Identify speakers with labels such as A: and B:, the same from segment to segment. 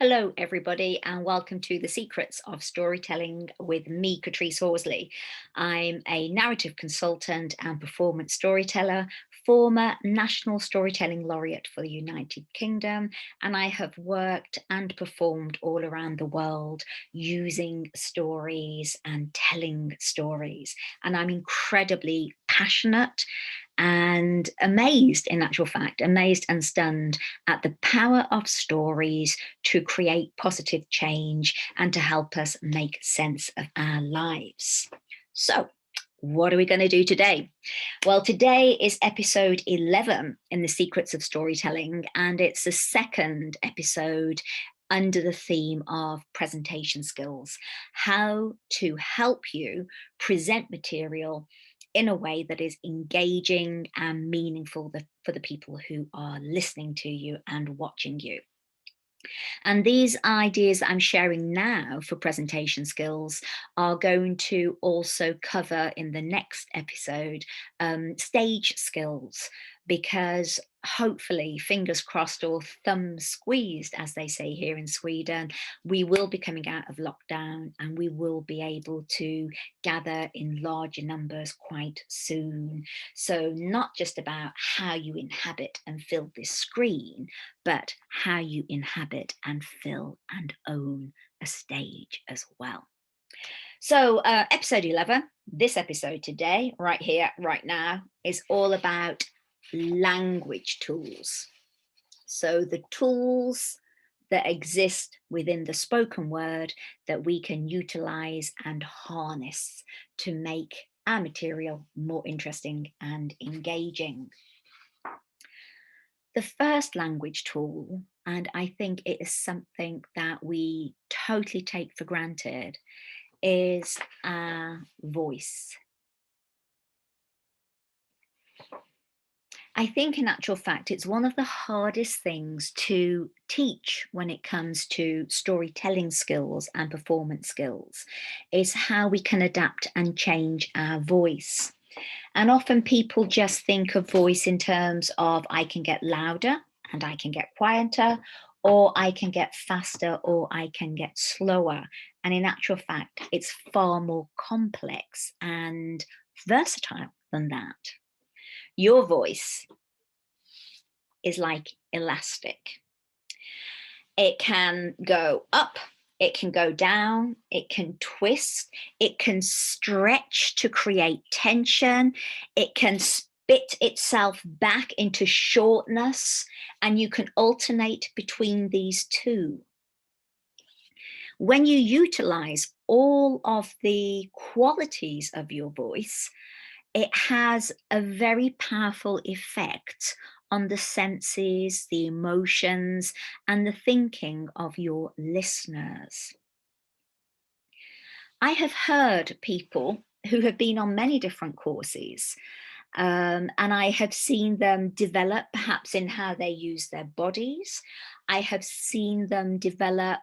A: Hello, everybody, and welcome to The Secrets of Storytelling with me, Katrice Horsley. I'm a narrative consultant and performance storyteller, former National Storytelling Laureate for the United Kingdom, and I have worked and performed all around the world using stories and telling stories. And I'm incredibly passionate and amazed, in actual fact, amazed and stunned at the power of stories to create positive change and to help us make sense of our lives. So, what are we going to do today? Well, today is episode 11 in the Secrets of Storytelling, and it's the second episode under the theme of presentation skills, how to help you present material in a way that is engaging and meaningful for the people who are listening to you and watching you. And these ideas that I'm sharing now for presentation skills are going to also cover in the next episode stage skills, because hopefully, fingers crossed or thumbs squeezed, as they say here in Sweden, we will be coming out of lockdown and we will be able to gather in larger numbers quite soon. So, not just about how you inhabit and fill this screen, but how you inhabit and fill and own a stage as well. So, episode 11, this episode today, right here, right now, is all about language tools. So, the tools that exist within the spoken word that we can utilize and harness to make our material more interesting and engaging. The first language tool, and I think it is something that we totally take for granted, is our voice. I think in actual fact, it's one of the hardest things to teach when it comes to storytelling skills and performance skills, is how we can adapt and change our voice. And often people just think of voice in terms of I can get louder and I can get quieter, or I can get faster, or I can get slower. And in actual fact, it's far more complex and versatile than that. Your voice is like elastic. It can go up, it can go down, it can twist, it can stretch to create tension, it can spit itself back into shortness, and you can alternate between these two. When you utilize all of the qualities of your voice, it has a very powerful effect on the senses, the emotions, and the thinking of your listeners. I have heard people who have been on many different courses, and I have seen them develop perhaps in how they use their bodies. I have seen them develop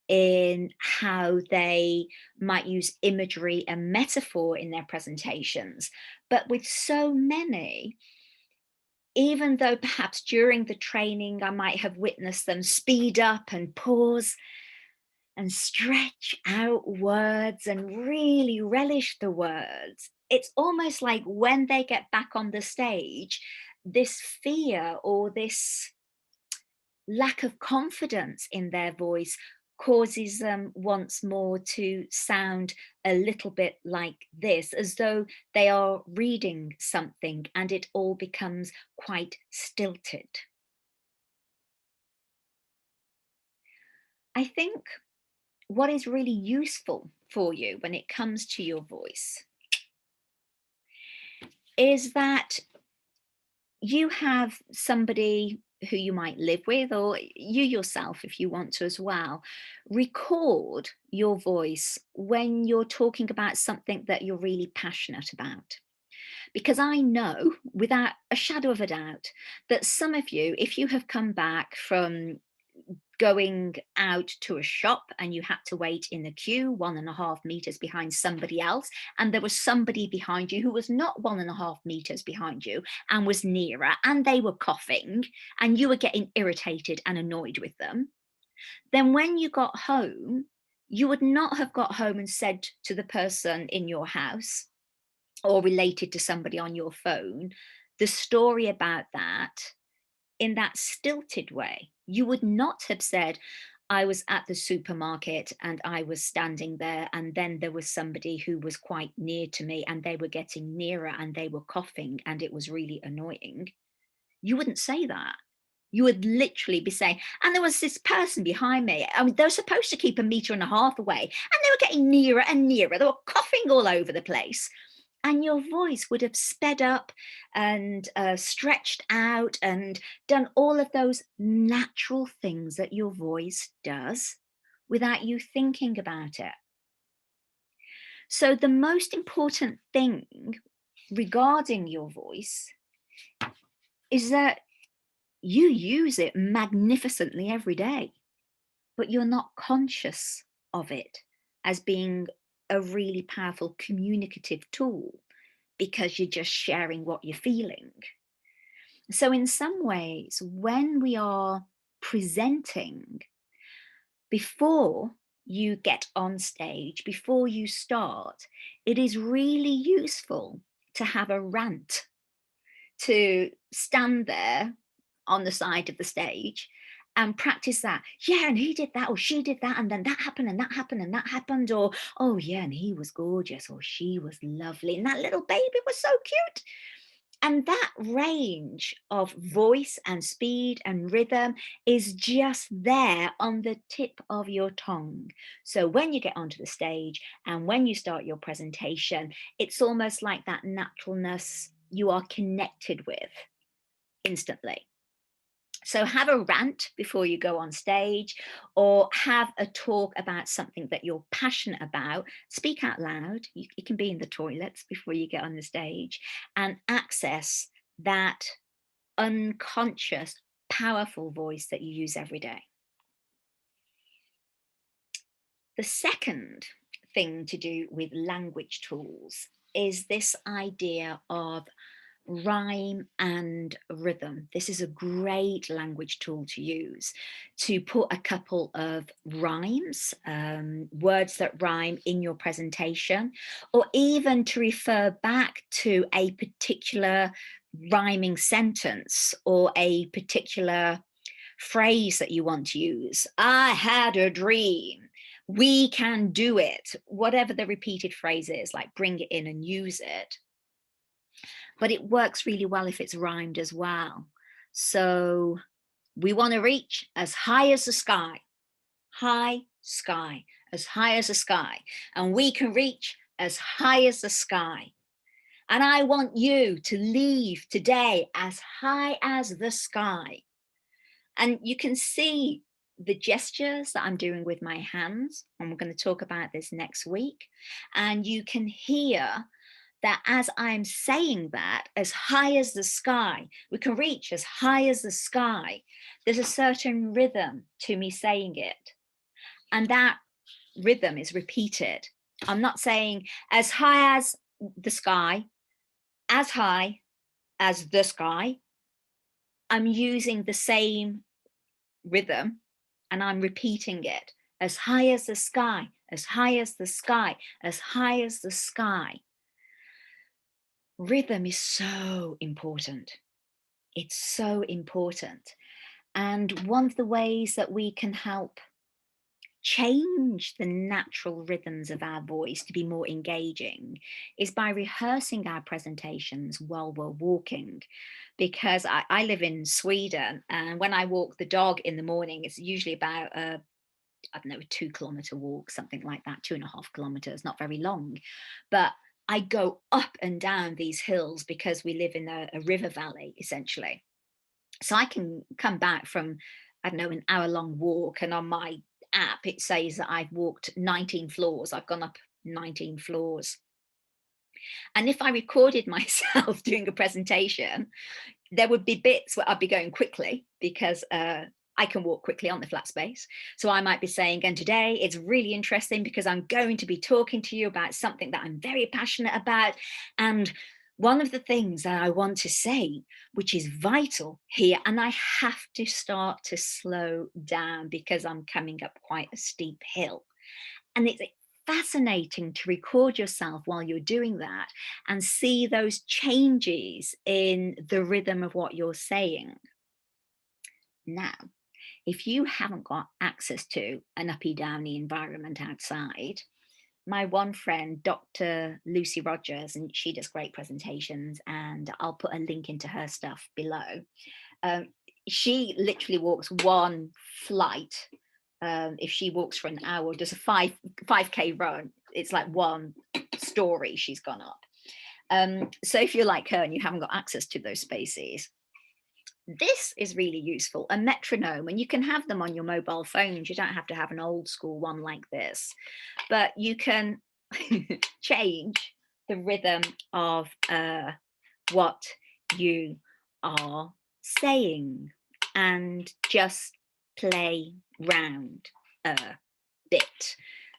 A: in how they might use imagery and metaphor in their presentations. But with so many, even though perhaps during the training I might have witnessed them speed up and pause and stretch out words and really relish the words, it's almost like when they get back on the stage, this fear or this lack of confidence in their voice causes them once more to sound a little bit like this, as though they are reading something and it all becomes quite stilted. I think what is really useful for you when it comes to your voice is that you have somebody who you might live with, or you yourself, if you want to as well, record your voice when you're talking about something that you're really passionate about. Because I know without a shadow of a doubt that some of you, if you have come back from going out to a shop and you had to wait in the queue 1.5 meters behind somebody else, and there was somebody behind you who was not 1.5 meters behind you and was nearer, and they were coughing and you were getting irritated and annoyed with them, then when you got home, you would not have got home and said to the person in your house or related to somebody on your phone the story about that in that stilted way. You would not have said, I was at the supermarket and I was standing there, and then there was somebody who was quite near to me and they were getting nearer and they were coughing and it was really annoying. You wouldn't say that. You would literally be saying, and there was this person behind me. I mean, they were supposed to keep 1.5 meters away, and they were getting nearer and nearer. They were coughing all over the place. And your voice would have sped up and stretched out and done all of those natural things that your voice does without you thinking about it. So the most important thing regarding your voice is that you use it magnificently every day, but you're not conscious of it as being a really powerful communicative tool because you're just sharing what you're feeling. So in some ways, when we are presenting, before you get on stage, before you start, it is really useful to have a rant, to stand there on the side of the stage and practice that. Yeah, and he did that, or she did that, and then that happened, and that happened, and that happened, or oh yeah, and he was gorgeous, or she was lovely, and that little baby was so cute. And that range of voice and speed and rhythm is just there on the tip of your tongue. So when you get onto the stage and when you start your presentation, it's almost like that naturalness you are connected with instantly. So have a rant before you go on stage, or have a talk about something that you're passionate about. Speak out loud. It can be in the toilets before you get on the stage, and access that unconscious, powerful voice that you use every day. The second thing to do with language tools is this idea of rhyme and rhythm. This is a great language tool to use to put a couple of rhymes, words that rhyme in your presentation, or even to refer back to a particular rhyming sentence or a particular phrase that you want to use. I had a dream. We can do it. Whatever the repeated phrase is, like bring it in and use it. But it works really well if it's rhymed as well. So we want to reach as high as the sky, high sky, as high as the sky. And we can reach as high as the sky. And I want you to leave today as high as the sky. And you can see the gestures that I'm doing with my hands, and we're going to talk about this next week. And you can hear that as I'm saying that, as high as the sky, we can reach as high as the sky. There's a certain rhythm to me saying it. And that rhythm is repeated. I'm not saying as high as the sky, as high as the sky. I'm using the same rhythm and I'm repeating it. As high as the sky, as high as the sky, as high as the sky. Rhythm is so important. It's so important. And one of the ways that we can help change the natural rhythms of our voice to be more engaging is by rehearsing our presentations while we're walking. Because I live in Sweden, and when I walk the dog in the morning, it's usually about a 2-kilometer walk, something like that, 2.5 kilometers, not very long. But I go up and down these hills because we live in a river valley, essentially. So I can come back from, an hour-long walk, and on my app, it says that I've walked 19 floors. I've gone up 19 floors. And if I recorded myself doing a presentation, there would be bits where I'd be going quickly because I can walk quickly on the flat space. So I might be saying, and today it's really interesting because I'm going to be talking to you about something that I'm very passionate about. And one of the things that I want to say, which is vital here, and I have to start to slow down because I'm coming up quite a steep hill. And it's fascinating to record yourself while you're doing that and see those changes in the rhythm of what you're saying. Now, if you haven't got access to an uppy downy environment outside, my one friend, Dr. Lucy Rogers, and she does great presentations, and I'll put a link into her stuff below. She literally walks one flight. If she walks for an hour, does a 5K run, it's like one story she's gone up. So if you're like her and you haven't got access to those spaces, this is really useful, a metronome, and you can have them on your mobile phones. You don't have to have an old school one like this, but you can change the rhythm of what you are saying and just play round a bit.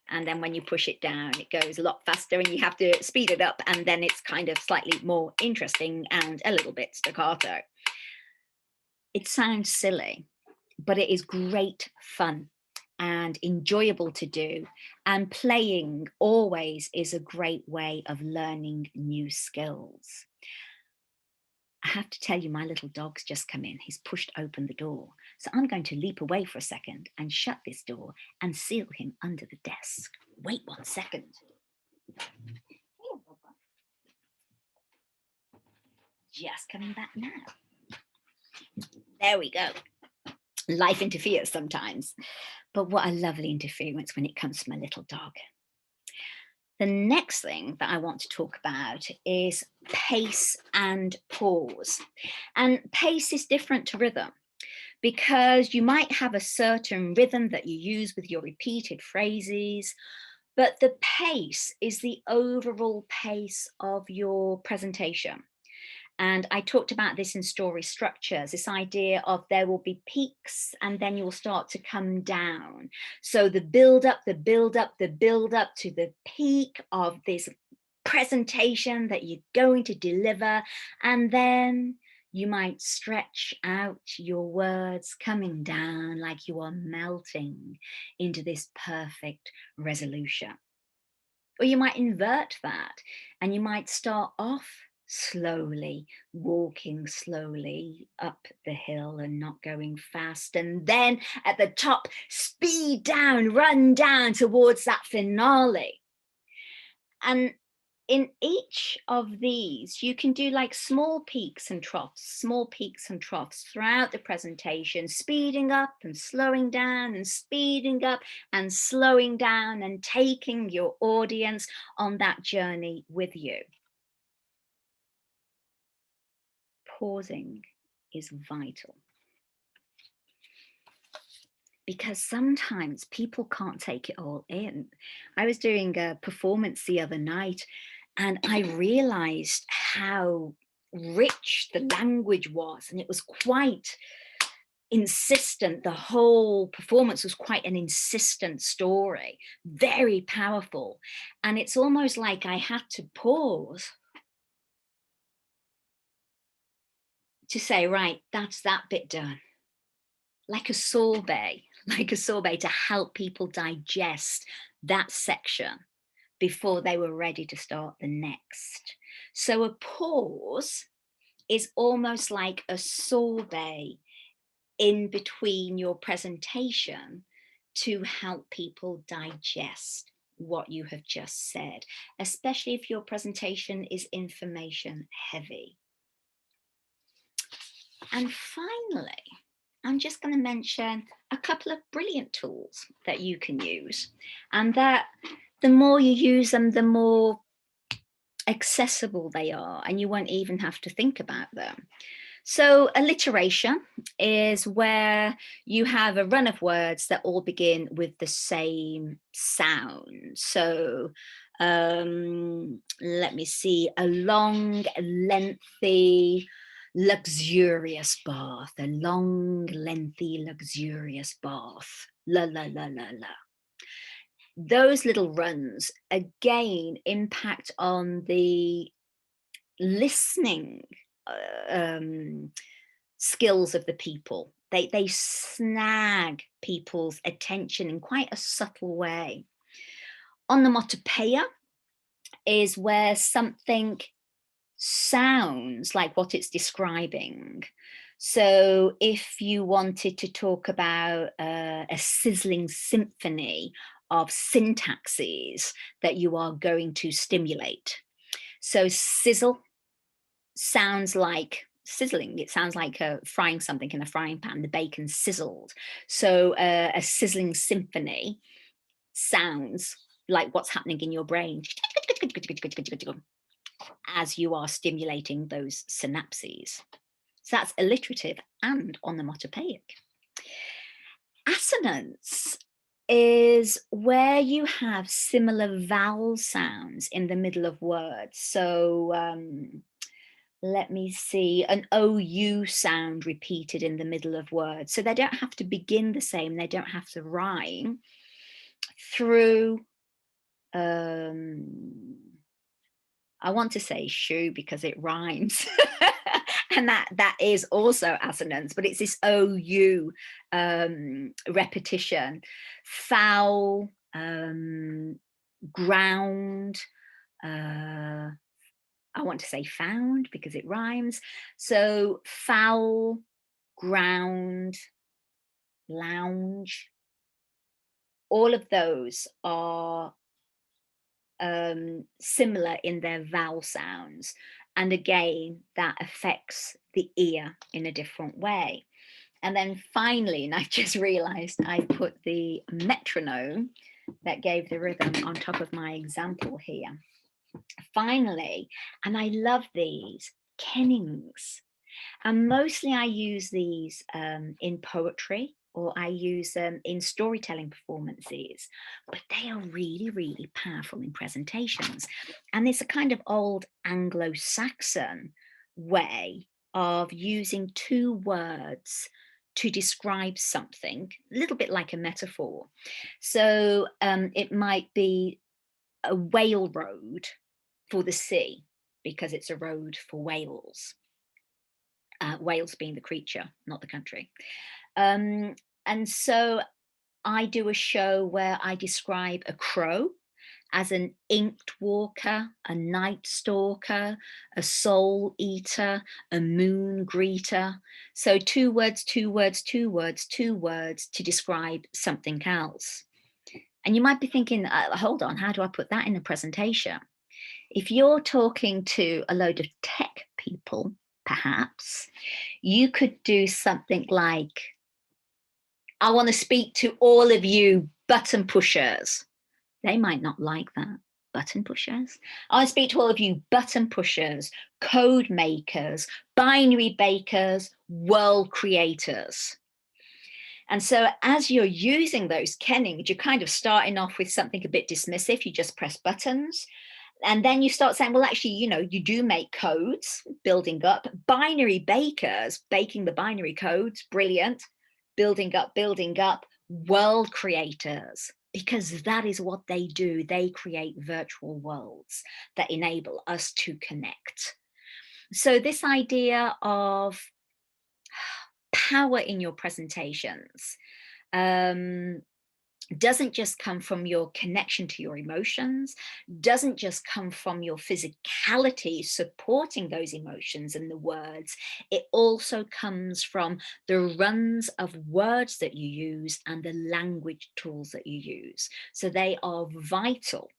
A: And then when you push it down, it goes a lot faster and you have to speed it up, and then it's kind of slightly more interesting and a little bit staccato. It sounds silly, but it is great fun and enjoyable to do. And playing always is a great way of learning new skills. I have to tell you, my little dog's just come in. He's pushed open the door. So I'm going to leap away for a second and shut this door and seal him under the desk. Wait 1 second. Just coming back now. There we go. Life interferes sometimes, but what a lovely interference when it comes to my little dog. The next thing that I want to talk about is pace and pause. And pace is different to rhythm because you might have a certain rhythm that you use with your repeated phrases, but the pace is the overall pace of your presentation. And I talked about this in story structures, this idea of there will be peaks and then you'll start to come down. So the build up, the build up, the build up to the peak of this presentation that you're going to deliver. And then you might stretch out your words, coming down like you are melting into this perfect resolution. Or you might invert that and you might start off slowly, walking slowly up the hill and not going fast. And then at the top, speed down, run down towards that finale. And in each of these, you can do like small peaks and troughs throughout the presentation, speeding up and slowing down and speeding up and slowing down and taking your audience on that journey with you. Pausing is vital because sometimes people can't take it all in. I was doing a performance the other night and I realized how rich the language was, and it was quite insistent. The whole performance was quite an insistent story, very powerful. And it's almost like I had to pause to say, right, that's that bit done. Like a sorbet to help people digest that section before they were ready to start the next. So a pause is almost like a sorbet in between your presentation to help people digest what you have just said, especially if your presentation is information heavy. And finally, I'm just going to mention a couple of brilliant tools that you can use, and that the more you use them, the more accessible they are, and you won't even have to think about them. So alliteration is where you have a run of words that all begin with the same sound. So let me see, a long, lengthy, luxurious bath, a long, lengthy, luxurious bath, la, la, la, la, la. Those little runs again impact on the listening skills of the people. They snag people's attention in quite a subtle way. Onomatopoeia is where something sounds like what it's describing. So if you wanted to talk about a sizzling symphony of syntaxes that you are going to stimulate. So sizzle sounds like sizzling. It sounds like frying something in a frying pan, the bacon sizzled. So a sizzling symphony sounds like what's happening in your brain as you are stimulating those synapses. So that's alliterative and onomatopoeic. Assonance is where you have similar vowel sounds in the middle of words. So let me see, an OU sound repeated in the middle of words. So they don't have to begin the same, they don't have to rhyme through, I want to say shoe because it rhymes. And that is also assonance, but it's this OU repetition. Foul, ground, I want to say found because it rhymes. So foul, ground, lounge, all of those are similar in their vowel sounds. And again, that affects the ear in a different way. And then finally, and I just realized I put the metronome that gave the rhythm on top of my example here. Finally, and I love these, kennings. And mostly I use these in poetry, or I use them in storytelling performances, but they are really, really powerful in presentations. And it's a kind of old Anglo-Saxon way of using two words to describe something, a little bit like a metaphor. So it might be a whale road for the sea, because it's a road for whales. Whales being the creature, not the country. And so I do a show where I describe a crow as an inked walker, a night stalker, a soul eater, a moon greeter. So two words, two words, two words, two words to describe something else. And you might be thinking, hold on, how do I put that in a presentation? If you're talking to a load of tech people, perhaps, you could do something like, I want to speak to all of you button pushers. They might not like that. Button pushers. I want to speak to all of you button pushers, code makers, binary bakers, world creators. And so as you're using those kennings, you're kind of starting off with something a bit dismissive. You just press buttons. And then you start saying, well, actually, you do make codes, building up. Binary bakers, baking the binary codes, brilliant. Building up, world creators, because that is what they do. They create virtual worlds that enable us to connect. So this idea of power in your presentations doesn't just come from your connection to your emotions, doesn't just come from your physicality supporting those emotions and the words. It also comes from the runs of words that you use and the language tools that you use. So they are vital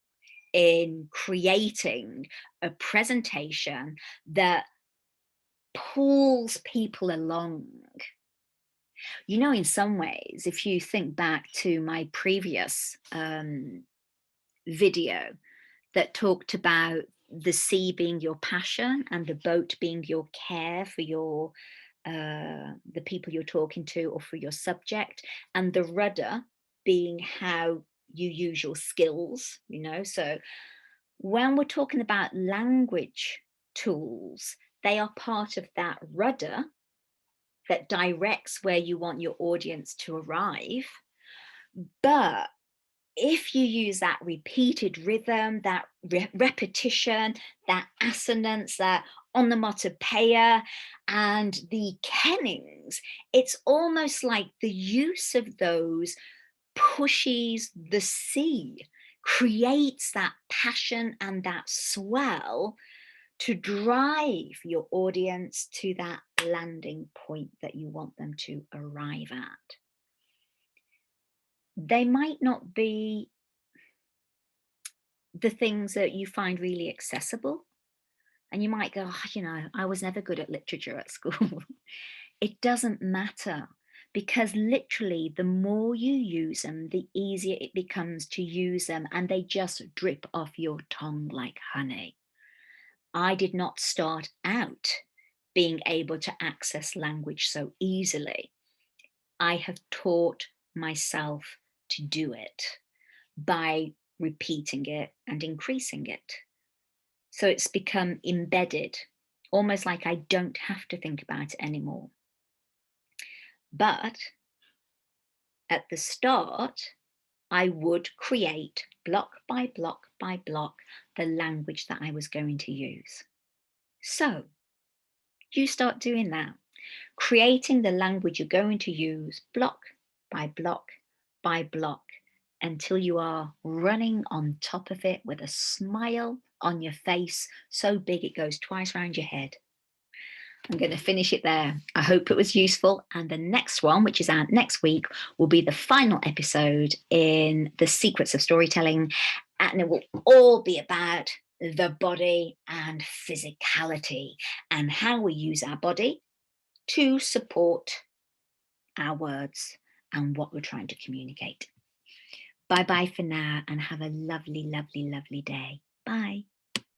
A: in creating a presentation that pulls people along. In some ways, if you think back to my previous video that talked about the sea being your passion and the boat being your care for the people you're talking to or for your subject, and the rudder being how you use your skills, so when we're talking about language tools, they are part of that rudder that directs where you want your audience to arrive. But if you use that repeated rhythm, that repetition, that assonance, that onomatopoeia, and the kennings, it's almost like the use of those pushes the sea, creates that passion and that swell to drive your audience to that landing point that you want them to arrive at. They might not be the things that you find really accessible. And you might go, "Oh, I was never good at literature at school." It doesn't matter, because literally the more you use them, the easier it becomes to use them, and they just drip off your tongue like honey. I did not start out being able to access language so easily. I have taught myself to do it by repeating it and increasing it. So it's become embedded, almost like I don't have to think about it anymore. But at the start, I would create block by block by block the language that I was going to use. So you start doing that, creating the language you're going to use block by block by block, until you are running on top of it with a smile on your face so big it goes twice around your head. I'm going to finish it there. I hope it was useful. And the next one, which is out next week, will be the final episode in the Secrets of Storytelling. And it will all be about the body and physicality, and how we use our body to support our words and what we're trying to communicate. Bye-bye for now, and have a lovely, lovely, lovely day. Bye.